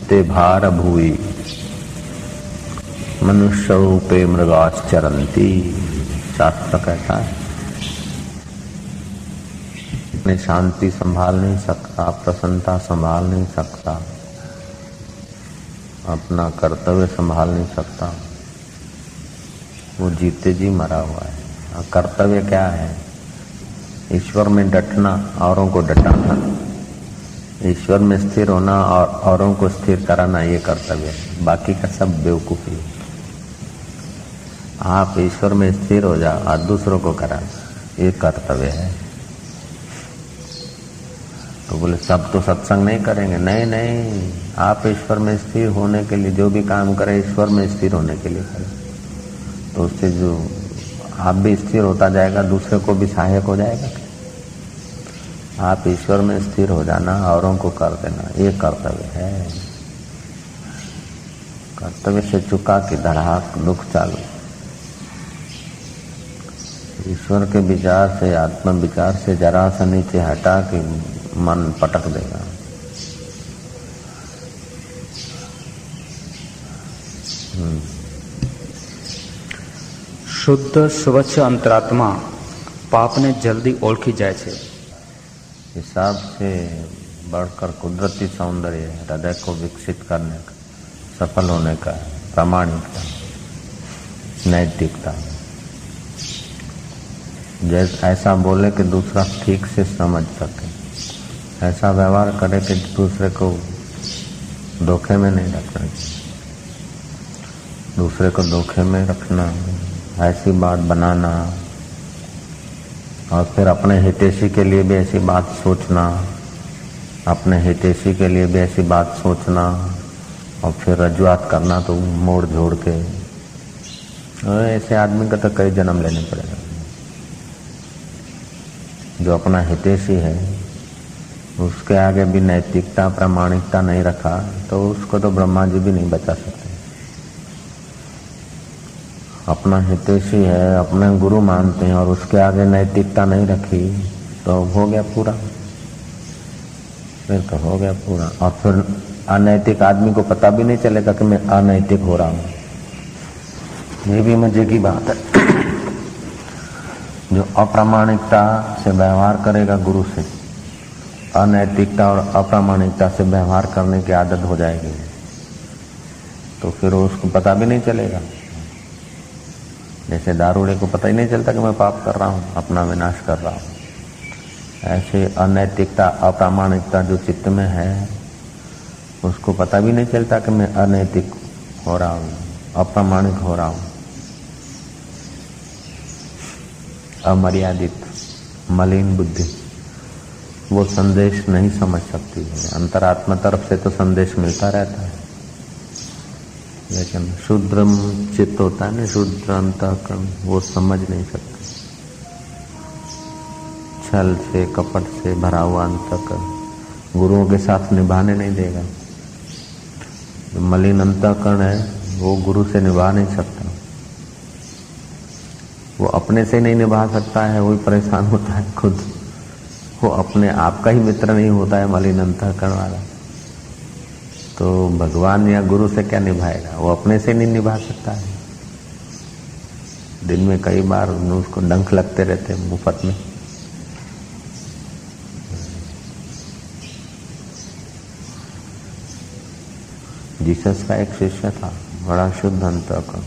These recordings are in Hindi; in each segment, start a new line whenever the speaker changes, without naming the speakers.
ते भार भूई मनुष्योपे मृगाश्चरन्ति। शास्त्र कहता है अपनी शांति संभाल नहीं सकता, प्रसन्नता संभाल नहीं सकता, अपना कर्तव्य संभाल नहीं सकता, वो जीते जी मरा हुआ है। कर्तव्य क्या है? ईश्वर में डटना, औरों को डटाना, ईश्वर में स्थिर होना और औरों को स्थिर कराना, ये कर्तव्य है। बाकी का सब बेवकूफी है। आप ईश्वर में स्थिर हो जाओ और दूसरों को कराना, ये कर्तव्य है। तो बोले सब तो सत्संग नहीं करेंगे। नहीं नहीं, आप ईश्वर में स्थिर होने के लिए जो भी काम करें, ईश्वर में स्थिर होने के लिए करें, तो उससे जो आप भी स्थिर होता जाएगा, दूसरे को भी सहायक हो जाएगा। आप ईश्वर में स्थिर हो जाना, औरों को कर देना, ये कर्तव्य है। कर्तव्य से चुका कि धड़ाक दुख चालू। ईश्वर के विचार से, आत्म विचार से जरा सा नीचे हटा के मन पटक देगा।
शुद्ध स्वच्छ अंतरात्मा पापने जल्दी ओळखी जाए छे।
हिसाब से बढ़कर कुदरती सौंदर्य हृदय को विकसित करने का, सफल होने का, प्रामाणिकता, नैतिकता। जैसे ऐसा बोले कि दूसरा ठीक से समझ सके, ऐसा व्यवहार करे कि दूसरे को धोखे में नहीं रखना, दूसरे को धोखे में रखना, ऐसी बात बनाना, और फिर अपने हितैषी के लिए भी ऐसी बात सोचना, अपने हितैषी के लिए भी ऐसी बात सोचना, और फिर रजुआत करना तो मोड़ जोड़ के। ऐसे आदमी का तो कई जन्म लेने पड़ेगा। जो अपना हितैषी है उसके आगे भी नैतिकता, प्रामाणिकता नहीं रखा तो उसको तो ब्रह्मा जी भी नहीं बचा सकते। अपना हितैषी है, अपने गुरु मानते हैं और उसके आगे नैतिकता नहीं रखी तो हो गया पूरा, फिर तो हो गया पूरा। और फिर अनैतिक आदमी को पता भी नहीं चलेगा कि मैं अनैतिक हो रहा हूं। ये भी मजे की बात है। जो अप्रामाणिकता से व्यवहार करेगा गुरु से, अनैतिकता और अप्रामाणिकता से व्यवहार करने की आदत हो जाएगी, तो फिर उसको पता भी नहीं चलेगा। जैसे दारूड़े को पता ही नहीं चलता कि मैं पाप कर रहा हूँ, अपना विनाश कर रहा हूँ, ऐसे अनैतिकता, अप्रामाणिकता जो चित्त में है उसको पता भी नहीं चलता कि मैं अनैतिक हो रहा हूँ, अप्रामाणिक हो रहा हूँ। अमर्यादित मलिन बुद्धि वो संदेश नहीं समझ सकती है। अंतरात्मा तरफ से तो संदेश मिलता रहता है, लेकिन शुद्र चित्त होता है ना, शुद्र अंतःकरण, वो समझ नहीं सकते। छल से, कपट से भरा हुआ अंतःकरण गुरुओं के साथ निभाने नहीं देगा। जो मलिन अंतःकरण है वो गुरु से निभा नहीं सकता। वो अपने से नहीं निभा सकता है, वही परेशान होता है खुद। वो अपने आप का ही मित्र नहीं होता है मलिन अंतःकरण वाला, तो भगवान या गुरु से क्या निभाएगा? वो अपने से नहीं निभा सकता है। दिन में कई बार उसको डंक लगते रहते मुफ्त में। जीसस का एक शिष्य था, बड़ा शुद्ध अंतःकरण,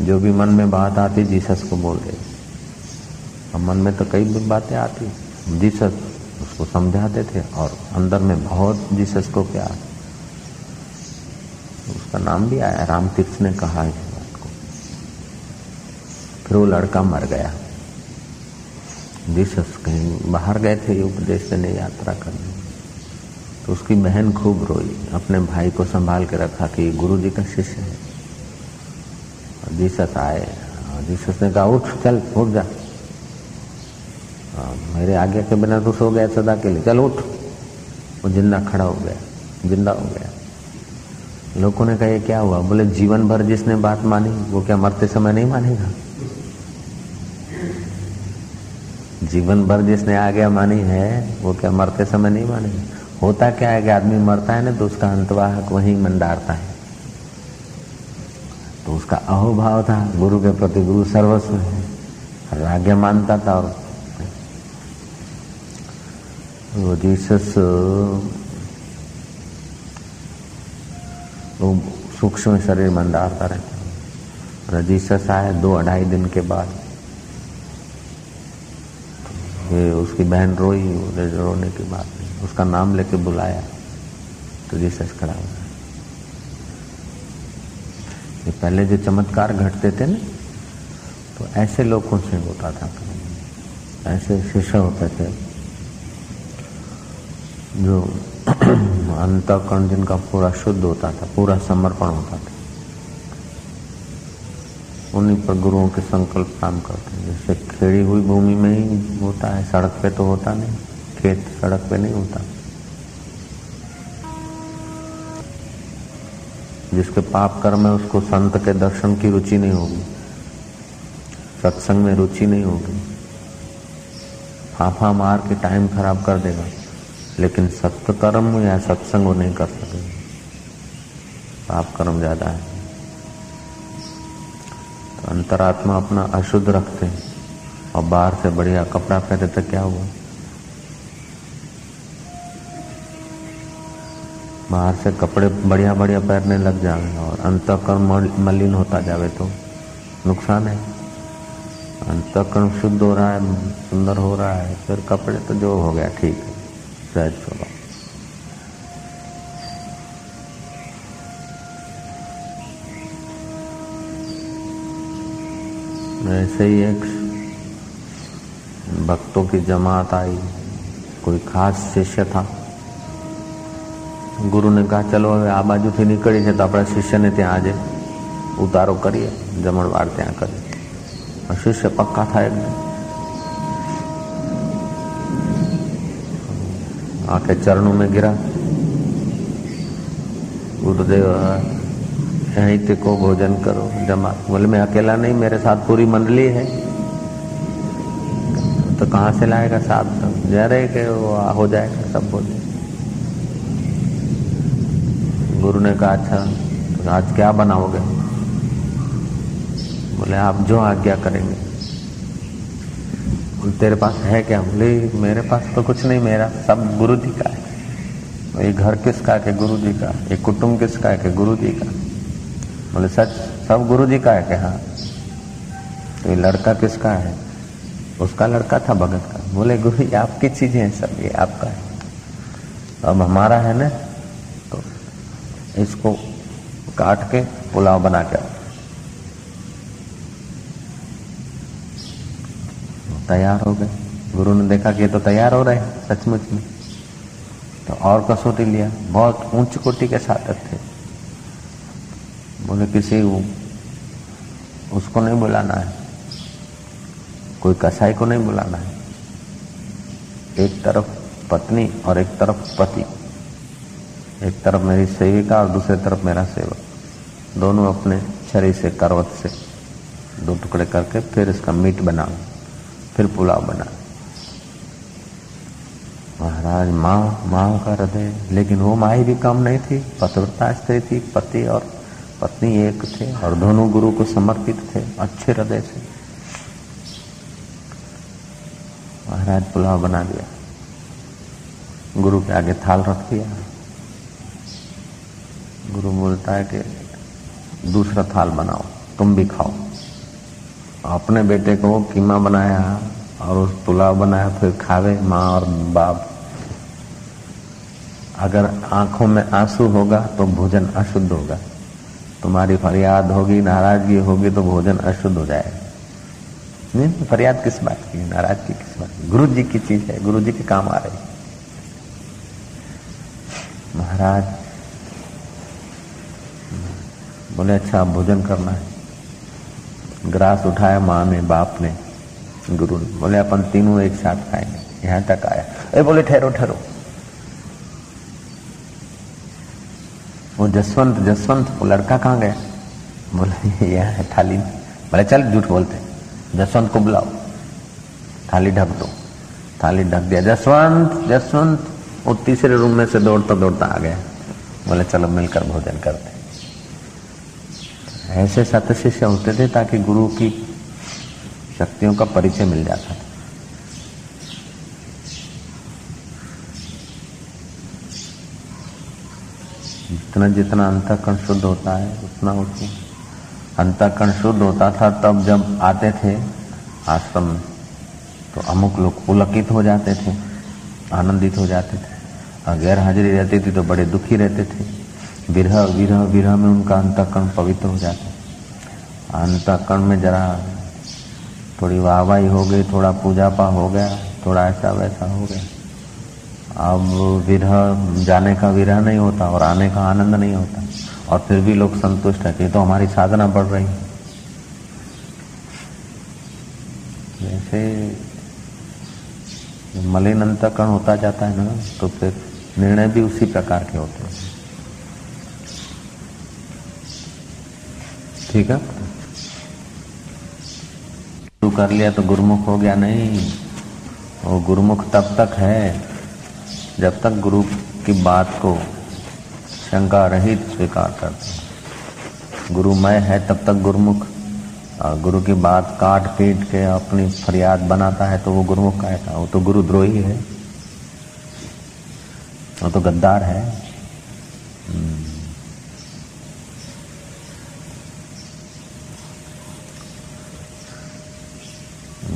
जो भी मन में बात आती जीसस को बोल दे। अब मन में तो कई बातें आती, जीसस उसको समझाते थे और अंदर में बहुत जीसस को प्यार। उसका नाम भी आया, रामतीर्थ ने कहा इस बात को। फिर वो लड़का मर गया। जीसस कहीं बाहर गए थे उपदेश देने, यात्रा करने, तो उसकी बहन खूब रोई, अपने भाई को संभाल के रखा कि गुरु जी का शिष्य है। और जीसस आए, जीसस ने कहा उठ, चल उठ जा, मेरे आज्ञा के बिना तो सो गया सदा के लिए, चल उठ। वो जिंदा खड़ा हो गया, जिंदा हो गया। लोगों ने कहा ये क्या हुआ? बोले जीवन भर जिसने बात मानी वो क्या मरते समय नहीं मानेगा? जीवन भर जिसने आज्ञा मानी है वो क्या मरते समय नहीं मानेगा? होता क्या है कि आदमी मरता है ना तो उसका अंतवाहक वहीं मंडारता है। तो उसका अहोभाव था गुरु के प्रति, गुरु सर्वस्व है, आज्ञा मानता था। और वो जीसस वो सूक्ष्म शरीर मंडारता रहता। और जीसस आए 2-2.5 दिन के बाद, ये उसकी बहन रोई, रोने के बाद उसका नाम लेके बुलाया तो जीसस खड़ा हुआ। ये पहले जो चमत्कार घटते थे ना तो ऐसे लोगों से होता था, ऐसे शिष्य होते थे जो अंतःकरण जिनका पूरा शुद्ध होता था, पूरा समर्पण होता था, उन्हीं पर गुरुओं के संकल्प काम करते हैं। जैसे खेड़ी हुई भूमि में ही होता है, सड़क पे तो होता नहीं, खेत सड़क पे नहीं होता। जिसके पाप कर्म है उसको संत के दर्शन की रुचि नहीं होगी, सत्संग में रुचि नहीं होगी, फाफा मार के टाइम खराब कर देगा, लेकिन सत्य कर्म या सत्संग वो नहीं कर सकेगा, पाप कर्म ज्यादा है। तो अंतरात्मा अपना अशुद्ध रखते हैं और बाहर से बढ़िया कपड़ा पहने तो क्या हुआ, बाहर से कपड़े बढ़िया बढ़िया पहनने लग जाए और अंतःकरण मलिन होता जावे तो नुकसान है। अंतःकरण शुद्ध हो रहा है, सुंदर हो रहा है, फिर कपड़े तो जो हो गया ठीक है, सहज स्वभाव। ऐसे ही एक भक्तों की जमात आई, कोई खास शिष्य था। गुरु ने कहा चलो હવે આ બાજુથી નીકળી છે તો આપણા શિષ્યને ત્યાં આજે ઉતારો કરીએ, જમણવાર ત્યાં કરીએ। और शिष्य पक्का था एकदम, आके चरणों में गिरा, गुरुदेव यहीं ते को भोजन करो जमा। बोले मैं अकेला नहीं, मेरे साथ पूरी मंडली है। तो कहाँ से लाएगा साहब, सब जा रहे कि वो हो जाएगा, सब हो जाएगा। गुरु ने कहा अच्छा तो आज क्या बनाओगे? बोले आप जो आज्ञा करेंगे। बोले तेरे पास है क्या? बोले मेरे पास तो कुछ नहीं, मेरा सब गुरु जी का है। ये घर किसका है? गुरु जी का। ये कुटुंब किसका है? गुरु जी का। बोले सच सब गुरु जी का है कि हाँ। तो ये लड़का किसका है? उसका लड़का था भगत का। बोले गुरु ये आपकी चीजें हैं सब, ये आपका है, अब हमारा है ना, तो इसको काट के पुलाव बना के तैयार हो गए। गुरु ने देखा कि ये तो तैयार हो रहे हैं सचमुच में, तो और कसौटी लिया, बहुत ऊंच कोटि के साधक थे। बोले किसी उसको नहीं बुलाना है, कोई कसाई को नहीं बुलाना है, एक तरफ पत्नी और एक तरफ पति, एक तरफ मेरी सेविका और दूसरी तरफ मेरा सेवक, दोनों अपने छरी से करवट से 2 टुकड़े करके फिर इसका मीट बनाओ, फिर पुलाव बना। महाराज माँ का हृदय, लेकिन वो माई भी कम नहीं थी, पतिव्रता स्त्री थी, पति और पत्नी एक थे और दोनों गुरु को समर्पित थे अच्छे हृदय से। महाराज पुलाव बना दिया, गुरु के आगे थाल रख दिया। गुरु बोलता है कि दूसरा थाल बनाओ, तुम भी खाओ। अपने बेटे को कीमा बनाया और उस पुलाव बनाया, फिर खावे माँ और बाप। अगर आंखों में आंसू होगा तो भोजन अशुद्ध होगा, तुम्हारी फरियाद होगी, नाराजगी होगी तो भोजन अशुद्ध हो जाएगा। नहीं, फरियाद किस बात की, नाराजगी किस बात की? गुरु जी की चीज है, गुरु जी के काम आ रही। महाराज बोले अच्छा अब भोजन करना है। ग्रास उठाया माँ ने, बाप ने, गुरु ने। बोले अपन तीनों एक साथ खाएंगे। यहाँ तक आया, अरे बोले ठहरो ठहरो। वो जसवंत वो लड़का कहाँ गया? बोले यहाँ है थाली में। बोले चल झूठ बोलते, जसवंत को बुलाओ, थाली ढक दो। थाली ढक दिया। जसवंत वो तीसरे रूम में से दौड़ता दौड़ता आ गया, बोले चलो मिलकर भोजन करते। ऐसे सत शिष्य होते थे ताकि गुरु की शक्तियों का परिचय मिल जाता था। जितना जितना अंतःकरण शुद्ध होता है उतना अंतःकरण शुद्ध होता था। तब जब आते थे आश्रम में तो अमुक लोग पुलकित हो जाते थे, आनंदित हो जाते थे, और गैर हाजिरी रहती थी तो बड़े दुखी रहते थे। विरह विरह विरह में उनका अंतःकरण पवित्र हो जाता। अंतःकरण में जरा थोड़ी वाहवाही हो गई, थोड़ा पूजा पाठ हो गया, थोड़ा ऐसा वैसा हो गया। अब विरह, जाने का विरह नहीं होता और आने का आनंद नहीं होता, और फिर भी लोग संतुष्ट रहते, तो हमारी साधना बढ़ रही है। जैसे मलिन अंतःकरण होता जाता है ना, तो फिर निर्णय भी उसी प्रकार के होते हैं। ठीक है, शुरू कर लिया तो गुरुमुख हो गया नहीं। वो गुरुमुख तब तक है जब तक गुरु की बात को शंका रहित स्वीकार करते। गुरुमय है तब तक गुरुमुख। गुरु की बात काट पीट के अपनी फरियाद बनाता है तो वो गुरुमुख कहता। वो तो गुरुद्रोही है, वो तो गद्दार है।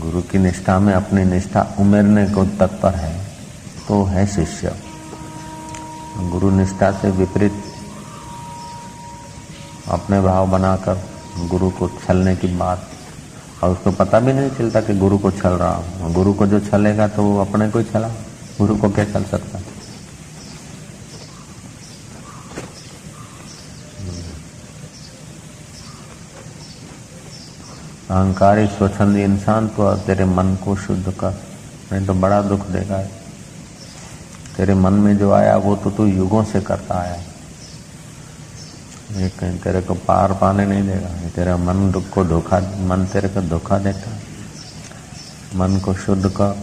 गुरु की निष्ठा में अपनी निष्ठा उमेरने को तत्पर है तो है शिष्य। गुरु निष्ठा से विपरीत अपने भाव बनाकर गुरु को छलने की बात, और उसको पता भी नहीं चलता कि गुरु को छल रहा हूं। गुरु को जो छलेगा तो वो अपने को ही छला, गुरु को क्या छल सकता। अहंकारी स्वच्छंदी इंसान तो तेरे मन को शुद्ध कर, नहीं तो बड़ा दुख देगा। तेरे मन में जो आया वो तो तू युगों से करता आया, ये कहीं तेरे को पार पाने नहीं देगा। ये तेरा मन को धोखा, मन तेरे को धोखा देता। मन को शुद्ध कर,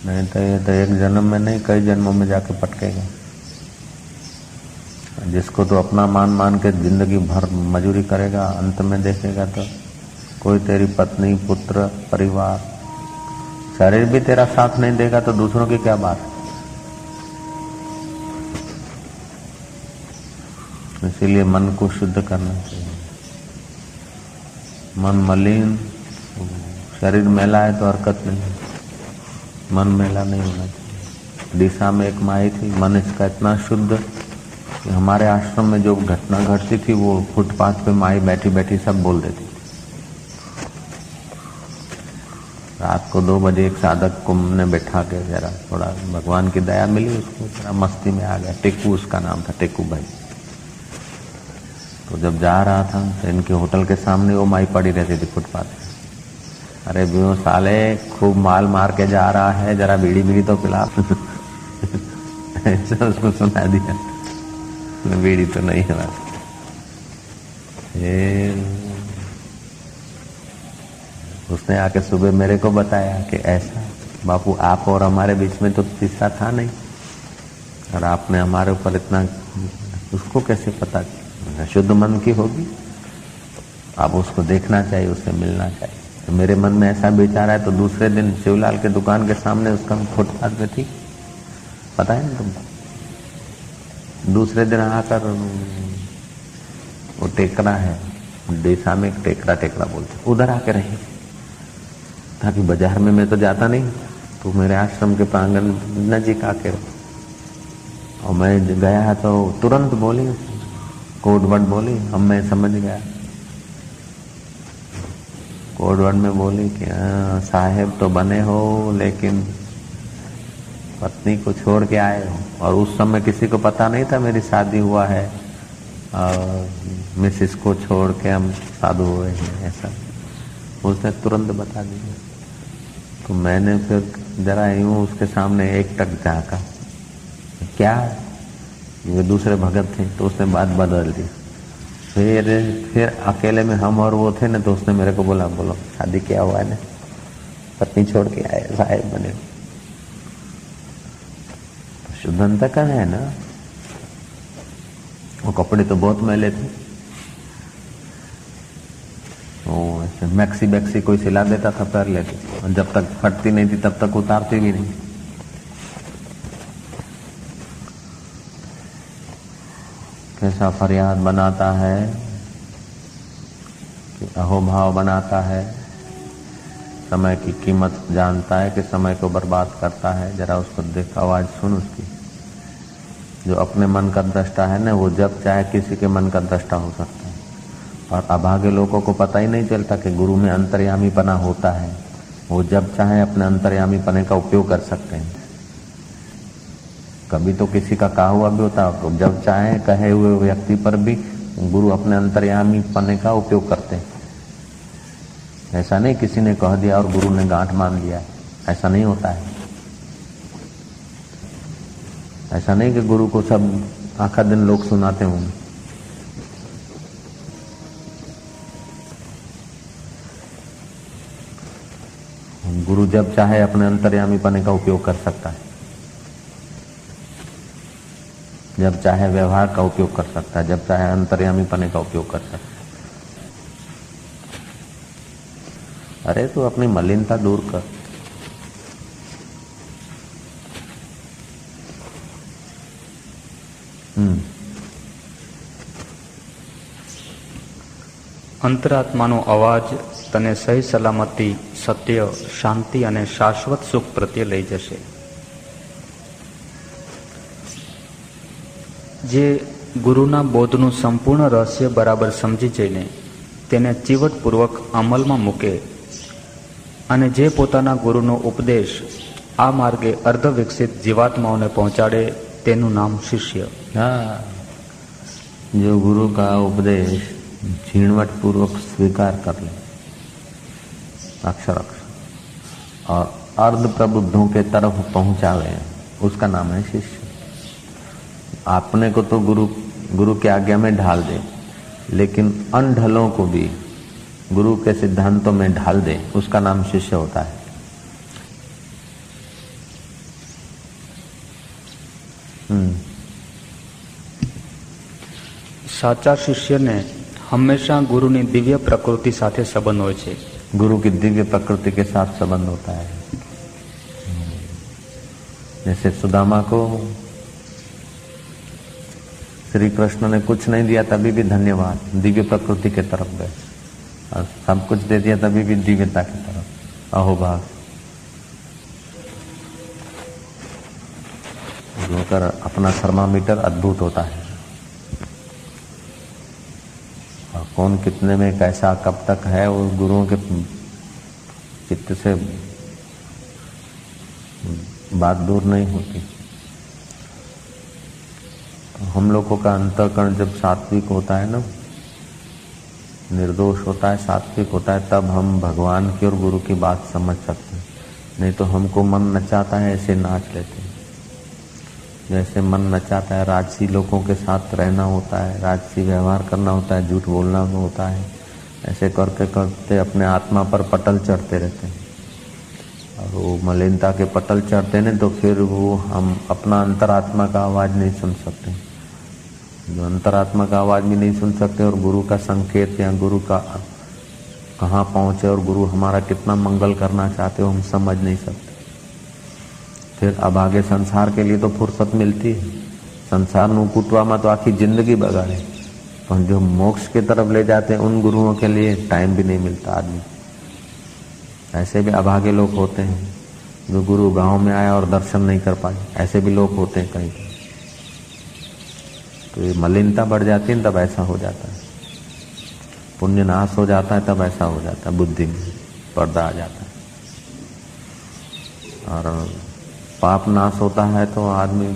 नहीं तो ये तो एक जन्म में नहीं कई जन्मों में जाके पटकेगा। जिसको तो अपना मान मान के जिंदगी भर मजूरी करेगा, अंत में देखेगा तो कोई तेरी पत्नी, पुत्र, परिवार, शरीर भी तेरा साथ नहीं देगा तो दूसरों की क्या बात। इसीलिए मन को शुद्ध करना चाहिए। मन मलिन, शरीर मैला है तो हरकत नहीं, मन मैला नहीं होना चाहिए। दिशा में एक माई थी, मन इसका इतना शुद्ध कि हमारे आश्रम में जो घटना घटती थी वो फुटपाथ पे माई बैठी बैठी सब बोल देती थी। रात को 2 बजे एक साधक को हमने बैठा के जरा थोड़ा भगवान की दया मिली, उसको जरा मस्ती में आ गया। टेकू उसका नाम था, टेकू भाई। तो जब जा रहा था तो इनके होटल के सामने वो माई पड़ी रहती थी फुटपाथ पे। अरे बियो साले, खूब माल मार के जा रहा है, जरा बीड़ी बीड़ी तो पिला। ऐसा उसको सुना दिया, बीड़ी तो नहीं है। उसने आके सुबह मेरे को बताया कि ऐसा बापू आप और हमारे बीच में तो किस्सा था नहीं, और आपने हमारे ऊपर इतना, उसको कैसे पता। शुद्ध मन की होगी, आप उसको देखना चाहिए, उससे मिलना चाहिए। तो मेरे मन में ऐसा विचार है तो दूसरे दिन शिवलाल के दुकान के सामने उसका फुटपाथ पे थी, पता है ना तुमको। दूसरे दिन आकर वो टेकरा है, देशा में टेकरा बोलते, उधर आके रही, ताकि बाजार में मैं तो जाता नहीं, तो मेरे आश्रम के प्रांगण नजीक आके रहो। और मैं गया तो तुरंत बोली, कोड वर्ड बोली, हम मैं समझ गया। कोड वर्ड में बोली कि साहेब तो बने हो लेकिन पत्नी को छोड़ के आए हो। और उस समय किसी को पता नहीं था मेरी शादी हुआ है और मिसिस को छोड़ के हम साधु हुए हैं, ऐसा उसने तुरंत बता दिया। तो मैंने फिर जरा यूं उसके सामने एक टक झाँका, क्या ये दूसरे भगत थे, तो उसने बात बदल दी। फिर अकेले में हम और वो थे ना, तो उसने मेरे को बोला, बोलो शादी क्या हुआ है ना, पत्नी छोड़ के आए, साहेब बने। शुद्ध अंतःकरण है ना। वो कपड़े तो बहुत मैले थे, वो ऐसे मैक्सी बैक्सी कोई सिला देता था, पहन लेते, और जब तक फटती नहीं थी तब तक उतारती भी नहीं। कैसा फरियाद बनाता है कि अहोभाव बनाता है, समय की कीमत जानता है कि समय को बर्बाद करता है। जरा उसको देख, आवाज सुन उसकी। जो अपने मन का दृष्टा है ना, वो जब चाहे किसी के मन का दृष्टा हो सकता है। और अभागे लोगों को पता ही नहीं चलता कि गुरु में अंतर्यामीपना होता है। वो जब चाहे अपने अंतर्यामीपने का उपयोग कर सकते हैं। कभी तो किसी का कहा हुआ भी होता है, तो जब चाहे कहे हुए व्यक्ति पर भी गुरु अपने अंतर्यामीपने का उपयोग करते हैं। ऐसा नहीं किसी ने कह दिया और गुरु ने गांठ मान लिया, ऐसा नहीं होता है। ऐसा नहीं कि गुरु को सब आखा दिन लोग सुनाते होंगे। गुरु जब चाहे अपने अंतर्यामीपने का उपयोग कर सकता है, जब चाहे व्यवहार का उपयोग कर सकता है, जब चाहे अंतर्यामीपने का उपयोग कर सकता है। अरे तू अपनी मलिनता दूर कर।
અંતરાત્માનો અવાજ તને સહી સલામતી, સત્ય, શાંતિ અને શાશ્વત સુખ પ્રત્યે લઈ જશે. જે ગુરુના બોધનું સંપૂર્ણ રહસ્ય બરાબર સમજી જઈને તેને ચીવટપૂર્વક અમલમાં મૂકે અને જે પોતાના ગુરુનો ઉપદેશ આ માર્ગે અર્ધવિકસિત જીવાત્માઓને પહોંચાડે તેનું નામ શિષ્ય.
हाँ, जो गुरु का उपदेश झीणवट पूर्वक स्वीकार कर ले अक्षर अक्षर और अर्ध प्रबुद्धों के तरफ पहुंचावे, उसका नाम है शिष्य. अपने को तो गुरु के आज्ञा में ढाल दे, लेकिन अनढलों को भी गुरु के सिद्धांतों में ढाल दे, उसका नाम शिष्य होता है.
સાચા શિષ્યને હંમેશા ગુરુની દિવ્ય પ્રકૃતિ સાથે સંબંધ હોય છે.
गुरु की दिव्य प्रकृति के साथ संबंध होता है. जैसे सुदामा को श्री कृष्ण ने कुछ नहीं दिया तभी भी धन्यवाद, दिव्य प्रकृति के तरफ गए, और सब कुछ दे दिया तभी भी दिव्यता की तरफ अहोभाव. होकर अपना थर्मामीटर अद्भुत होता है. और कौन कितने में कैसा कब तक है वो गुरुओं के चित्त से बात दूर नहीं होती. तो हम लोगों का अंतःकरण जब सात्विक होता है ना, निर्दोष होता है, सात्विक होता है, तब हम भगवान की और गुरु की बात समझ सकते हैं. नहीं तो हमको मन नचाता है ऐसे नाच लेते हैं. जैसे मन नचाता है, राजसी लोगों के साथ रहना होता है, राजसी व्यवहार करना होता है, झूठ बोलना होता है, ऐसे करते करते अपने आत्मा पर पटल चढ़ते रहते हैं. और वो मलिनता के पटल चढ़ते हैं तो फिर वो हम अपना अंतरात्मा का आवाज़ नहीं सुन सकते. जो अंतरात्मा का आवाज़ भी नहीं सुन सकते और गुरु का संकेत या गुरु का कहाँ पहुँचे और गुरु हमारा कितना मंगल करना चाहते हो हम समझ नहीं सकते. फिर अब आगे संसार के लिए तो फुर्सत मिलती है. संसार નું કૂટવામાં तो आखी जिंदगी बगाड़े, पर जो मोक्ष की तरफ ले जाते हैं उन गुरुओं के लिए टाइम भी नहीं मिलता आदमी. ऐसे भी अभागे लोग होते हैं जो गुरु गांव में आया और दर्शन नहीं कर पाए, ऐसे भी लोग होते हैं कहीं. तो ये मलिनता बढ़ जाती है तब ऐसा हो जाता है. पुण्य नाश हो जाता है तब ऐसा हो जाता है, बुद्धि में पर्दा आ जाता है. और पाप नाश होता है तो आदमी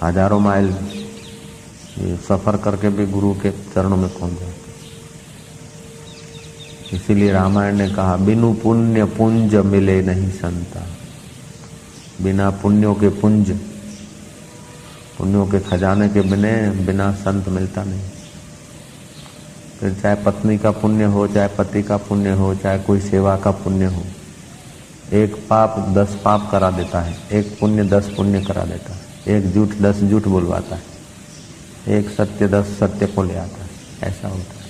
हजारों माइल सफर करके भी गुरु के चरणों में पहुंच जाता. इसीलिए रामायण ने कहा, बिनु पुण्य पुंज मिले नहीं संता. बिना पुण्यों के पुंज, पुण्यों के खजाने के बिना संत मिलता नहीं. फिर चाहे पत्नी का पुण्य हो, चाहे पति का पुण्य हो, चाहे कोई सेवा का पुण्य हो, एक पाप 10 पाप करा देता है, एक पुण्य 10 पुण्य करा देता है. एक झूठ 10 झूठ बुलवाता है, एक सत्य 10 सत्य को ले आता है, ऐसा होता है।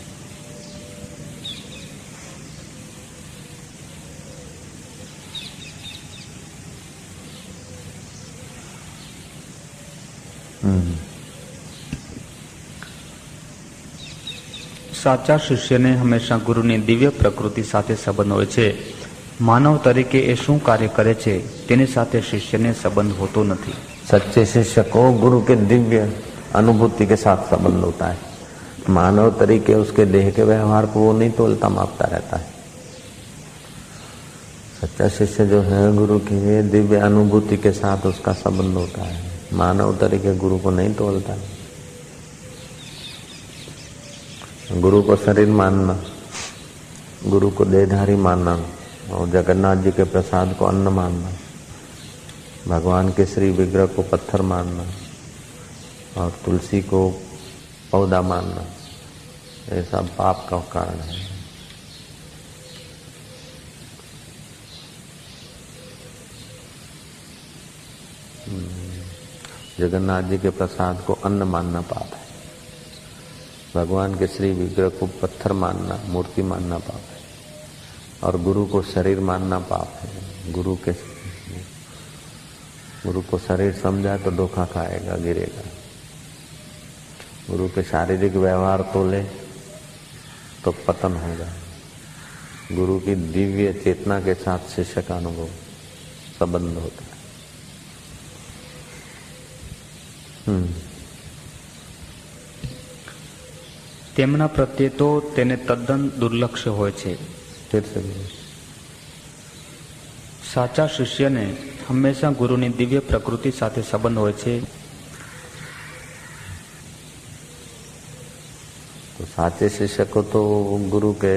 સાચા શિષ્યને હંમેશા ગુરુની દિવ્ય પ્રકૃતિ સાથે સંબંધ હોય છે. માનવ તરીકે એ શું કાર્ય કરે છે તેની સાથે શિષ્યને સંબંધ હોતો નથી.
सच्चे शिष्य को गुरु के दिव्य अनुभूति के साथ संबंध होता है. मानव तरीके उसके देह के व्यवहार को वो नहीं तोलता मापता रहता है. सच्चा शिष्य जो है गुरु के दिव्य अनुभूति के साथ उसका संबंध होता है. मानव तरीके गुरु को नहीं तोलता है. गुरु को शरीर मानना, गुरु को देहधारी मानना और जगन्नाथ जी के प्रसाद को अन्न मानना, भगवान के श्री विग्रह को पत्थर मानना और तुलसी को पौधा मानना, ये सब पाप का कारण है. जगन्नाथ जी के प्रसाद को अन्न मानना पाप है. भगवान के श्री विग्रह को पत्थर मानना, मूर्ति मानना पाप है. और गुरु को शरीर मानना पाप है. गुरु को शरीर समझा तो धोखा खाएगा, गिरेगा. गुरु के शारीरिक व्यवहार तोले तो पतन होगा. गुरु की दिव्य चेतना के साथ शिष्य का अनुभव संबंध होता है.
તેમના પ્રત્યે તો તેને તદ્દન દુર્લક્ષ્ય હોય છે. સાચા શિષ્યને હંમેશા ગુરુની દિવ્ય પ્રકૃતિ સાથે સંબંધ હોય છે.
तो साचे शिष्य को तो गुरु के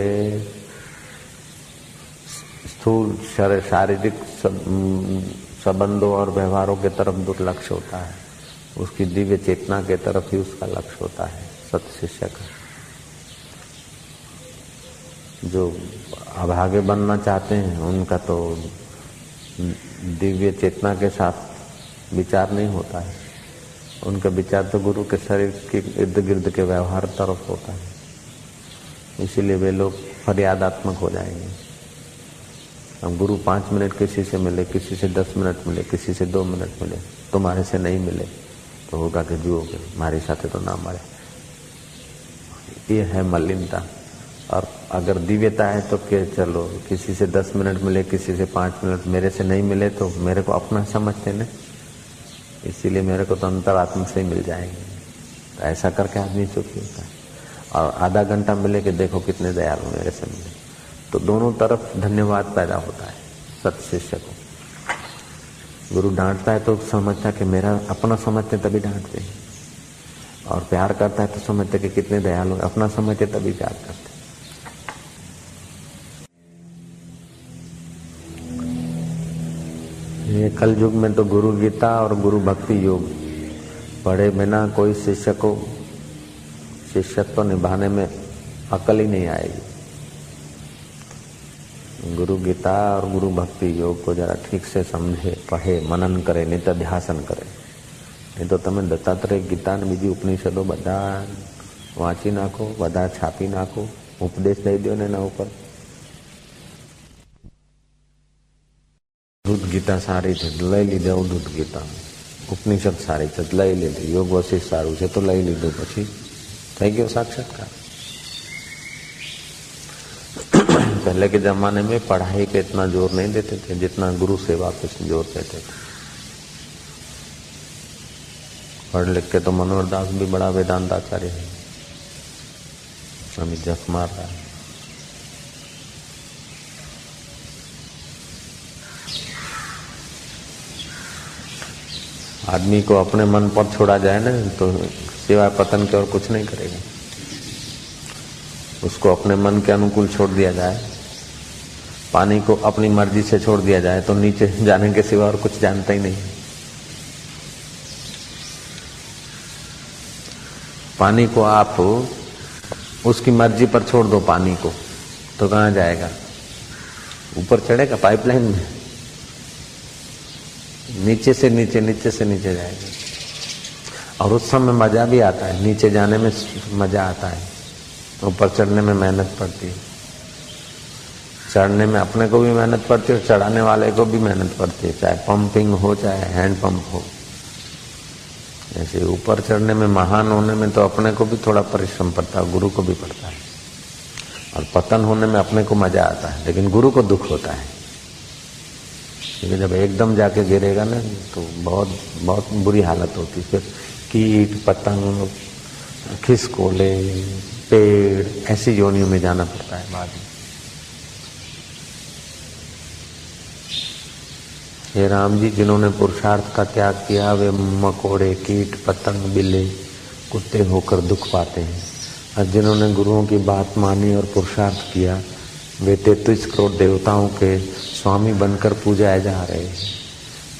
स्थूल शारीरिक संबंधों और व्यवहारों के तरफ दुर्लक्ष्य होता है. उसकी दिव्य चेतना के तरफ ही उसका लक्ष्य होता है. सत शिष्य का जो अभागे बनना चाहते हैं उनका तो दिव्य चेतना के साथ विचार नहीं होता है. उनका विचार तो गुरु के शरीर के इर्द गिर्द के व्यवहार तरफ होता है. इसीलिए वे लोग फरियादात्मक हो जाएंगे. अब गुरु 5 मिनट किसी से मिले, किसी से 10 मिनट मिले, किसी से 2 मिनट मिले, तुम्हारे से नहीं मिले तो होगा कि जुओ के मारी साथे तो ना मरे. ये है मलिनता. और अगर दिव्यता है तो क्या, चलो किसी से 10 मिनट मिले, किसी से 5 मिनट, मेरे से नहीं मिले तो मेरे को अपना समझते न, इसीलिए मेरे को तो अंतरात्मा से ही मिल जाएंगे. तो ऐसा करके आदमी सुखी होता है. और आधा घंटा मिले कि देखो कितने दयालु मेरे से मिले, तो दोनों तरफ धन्यवाद पैदा होता है. सत शिष्य को गुरु डांटता है तो समझता कि मेरा अपना समझते तभी डांटते हैं, और प्यार करता है तो समझते कि कितने दयालु, अपना समझते तभी प्यार करते. ये कल युग में तो गुरु गीता और गुरु भक्ति योग पढ़े बिना कोई शिष्य को शिष्यत्व निभाने में अकल ही नहीं आएगी. गुरु गीता और गुरु भक्ति योग को जरा ठीक से समझे, पढ़े, मनन करे, नित्य ध्यासन करे. नहीं तो તમે દત્તાત્રેય ગીતા ને બીજી ઉપનિષદો બધા વાંચી નાખો, બધા છાપી નાખો, ઉપદેશ દઈ દો ને એના ઉપર. અવધૂત ગીતા સારી છે, લઈ લીધે અવધૂત ગીતા. ઉપનિષદ સારી છે, લઈ લીધી. યોગ વશિષ્ઠ સારું છે તો લઈ લીધું, પછી થઈ ગયો साक्षात्कार. पहले के जमाने में पढ़ाई पे इतना जोर नहीं देते थे जितना गुरु सेवा पे जोर देते थे. पढ़ लिख के तो मनोहर दास भी बड़ा वेदांताचार्य है, अभी जख मार रहा है. आदमी को अपने मन पर छोड़ा जाए ना तो सिवाय पतन के और कुछ नहीं करेगा. उसको अपने मन के अनुकूल छोड़ दिया जाए, पानी को अपनी मर्जी से छोड़ दिया जाए तो नीचे जाने के सिवा और कुछ जानता ही नहीं. पानी को आप उसकी मर्जी पर छोड़ दो पानी को तो कहाँ जाएगा? ऊपर चढ़ेगा पाइपलाइन में? नीचे से नीचे, नीचे से नीचे जाएगा. और उस समय मजा भी आता है, नीचे जाने में मजा आता है, ऊपर चढ़ने में मेहनत पड़ती है। चढ़ने में अपने को भी मेहनत पड़ती है और चढ़ाने वाले को भी मेहनत पड़ती है, चाहे पंपिंग हो चाहे हैंड पंप हो। ऐसे ऊपर चढ़ने में, महान होने में तो अपने को भी थोड़ा परिश्रम पड़ता है, गुरु को भी पड़ता है। और पतन होने में अपने को मजा आता है, लेकिन गुरु को दुख होता है, क्योंकि जब एकदम जाके गिरेगा ना तो बहुत बहुत बुरी हालत होती है। फिर कीट पतंग, खिसकोले, पेड़, ऐसी योनियों में जाना पड़ता है बाद में। हे राम जी, जिन्होंने पुरुषार्थ का त्याग किया वे मकोड़े, कीट पतंग, बिल्ली, कुत्ते होकर दुख पाते हैं, और जिन्होंने गुरुओं की बात मानी और पुरुषार्थ किया वे 33 करोड़ देवताओं के स्वामी बनकर पूजाए जा रहे हैं।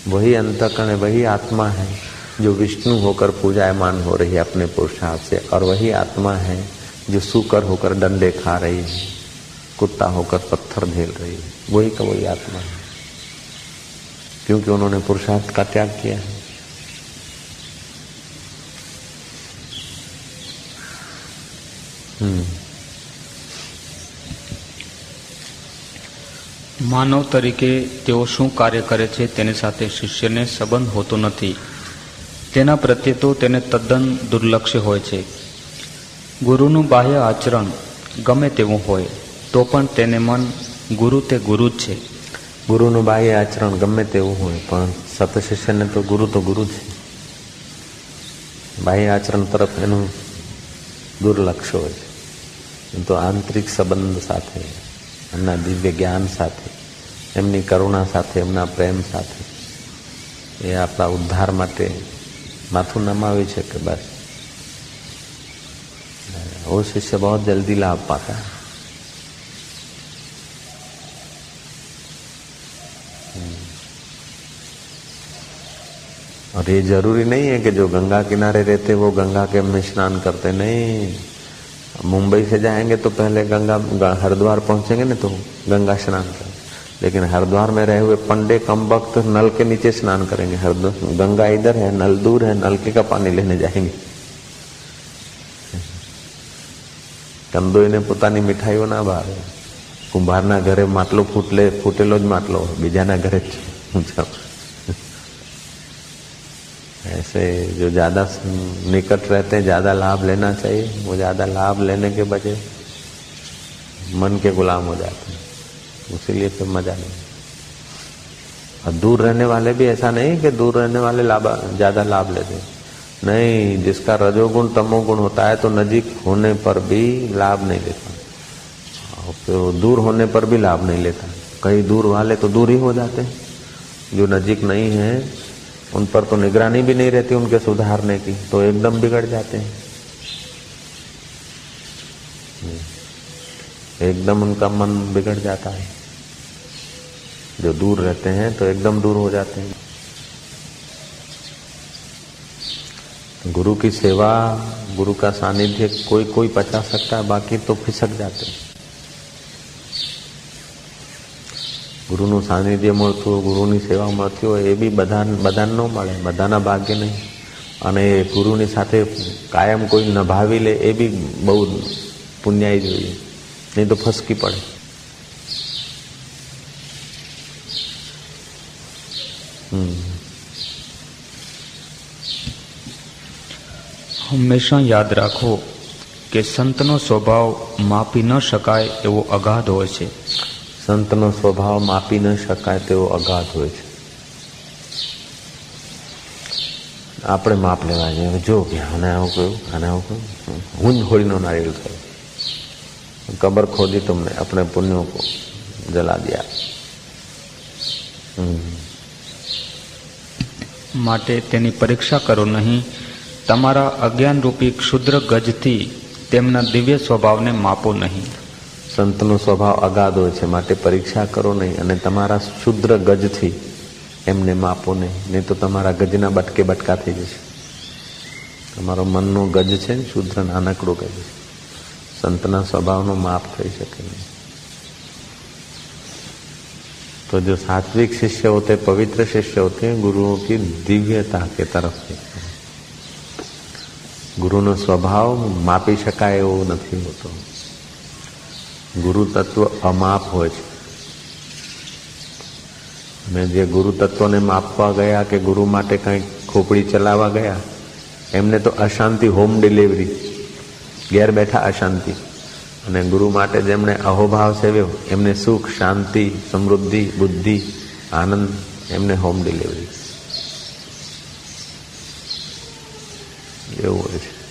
वही अंतःकरण, वही आत्मा है जो विष्णु होकर पूजायमान हो रही है अपने पुरुषार्थ से, और वही आत्मा है जो सूकर होकर डंडे खा रही है, कुत्ता होकर पत्थर झेल रही है। वही का वही आत्मा है, क्योंकि उन्होंने पुरुषार्थ का त्याग किया है।
માનવ તરીકે તેઓ શું કાર્ય કરે છે તેની સાથે શિષ્યને સંબંધ હોતો નથી, તેના પ્રત્યે તો તેને તદ્દન દુર્લક્ષ્ય હોય છે. ગુરુનું બાહ્ય આચરણ ગમે તેવું હોય તો પણ તેને મન ગુરુ તે ગુરુ જ છે.
ગુરુનું બાહ્ય આચરણ ગમે તેવું હોય પણ સતશિષ્યને તો ગુરુ જ છે. બાહ્ય આચરણ તરફ એનું દુર્લક્ષ્ય હોય છે, તો આંતરિક સંબંધ સાથે, એમના દિવ્ય જ્ઞાન સાથે, એમની કરુણા સાથે, એમના પ્રેમ સાથે એ આપણા ઉદ્ધાર માટે માથું નમાવી છે કે બસ वो शिष्य बहुत जल्दी लाभ पाता है. और ये जरूरी नहीं है कि जो गंगा किनारे रहते वो गंगा के में स्नान करते, नहीं. मुंबई से जाएंगे तो पहले गंगा हरिद्वार पहुंचेंगे ना तो गंगा स्नान करेंगे, लेकिन हरिद्वार में रहे हुए पंडे कम वक्त नल के नीचे स्नान करेंगे. गंगा इधर है, नल दूर है, नलके का पानी लेने जाएंगे. કંદોઈને પોતાની મીઠાઈઓ ના ભાવે, કુંભારના ઘરે માટલો ફૂટેલો જ માટલો, બીજાના ઘરે જ. ऐसे जो ज्यादा निकट रहते हैं ज्यादा लाभ लेना चाहिए, वो ज्यादा लाभ लेने के बजाय मन के गुलाम हो जाते हैं, इसीलिए फिर मजा नहीं. और दूर रहने वाले भी ऐसा नहीं कि दूर रहने वाले ज्यादा लाभ लेते, नहीं. जिसका रजोगुण तमोगुण होता है तो नजीक होने पर भी लाभ नहीं लेता, और फिर दूर होने पर भी लाभ नहीं लेता. कई दूर वाले तो दूर ही हो जाते हैं, जो नजीक नहीं है उन पर तो निगरानी भी नहीं रहती उनके सुधारने की, तो एकदम बिगड़ जाते हैं. एकदम उनका मन बिगड़ जाता है. जो दूर रहते हैं तो एकदम दूर हो जाते हैं. गुरु की सेवा, गुरु का सानिध्य कोई पचा सकता है, बाकी तो फिसक जाते हैं. ગુરુનું સાનિધ્ય મળતું હોય, ગુરુની સેવા મળતી હોય, એ બી બધાને ન મળે, બધાના ભાગ્ય નહીં. અને ગુરુની સાથે કાયમ કોઈ નભાવી લે એ બી બહુ પુણ્યાઈ જોઈએ, નહીં તો ફસકી પડે.
હંમેશા યાદ રાખો કે સંતનો સ્વભાવ માપી ન શકાય એવો અગાધ હોય છે.
સંતનો સ્વભાવ માપી ન શકાય તેવો અગાધ હોય છે. આપણે માપ લેવા જોઈએ, જો કે આને આવું કહ્યું, આને આવું કહ્યું, હું જ હોળીનો નારિયેળ થયો, કબર ખોદી तुमने अपने पुण्यों को जला दिया.
માટે તેની પરીક્ષા કરો નહીં. તમારા અજ્ઞાન રૂપી ક્ષુદ્ર ગજથી તેમના દિવ્ય સ્વભાવને માપો નહીં.
સંતનો સ્વભાવ અગાધ હોય છે, માટે પરીક્ષા કરો નહીં, અને તમારા ક્ષુદ્ર ગજથી એમને માપો નહીં, નહીં તો તમારા ગજના બટકે બટકા થઈ જશે. તમારો મનનો ગજ છે ને, શુદ્ર નાનકડો ગજ છે, સંતના સ્વભાવનો માપ થઈ શકે નહીં. तो जो सात्विक शिष्य होते, पवित्र शिष्य होते हैं, गुरुओं की दिव्यता के तरफ देखते हैं. ગુરુનો સ્વભાવ માપી શકાય એવો નથી હોતો. ગુરુ તત્વ અમાપ હોય છે. અને જે ગુરુ તત્વને માપવા ગયા કે ગુરુ માટે કંઈક ખોપડી ચલાવવા ગયા, એમને તો અશાંતિ, હોમ ડિલિવરી, ઘેર બેઠા અશાંતિ. અને ગુરુ માટે જેમણે અહોભાવ સેવ્યો એમને સુખ, શાંતિ, સમૃદ્ધિ, બુદ્ધિ, આનંદ, એમને હોમ ડિલિવરી. એવું હોય છે.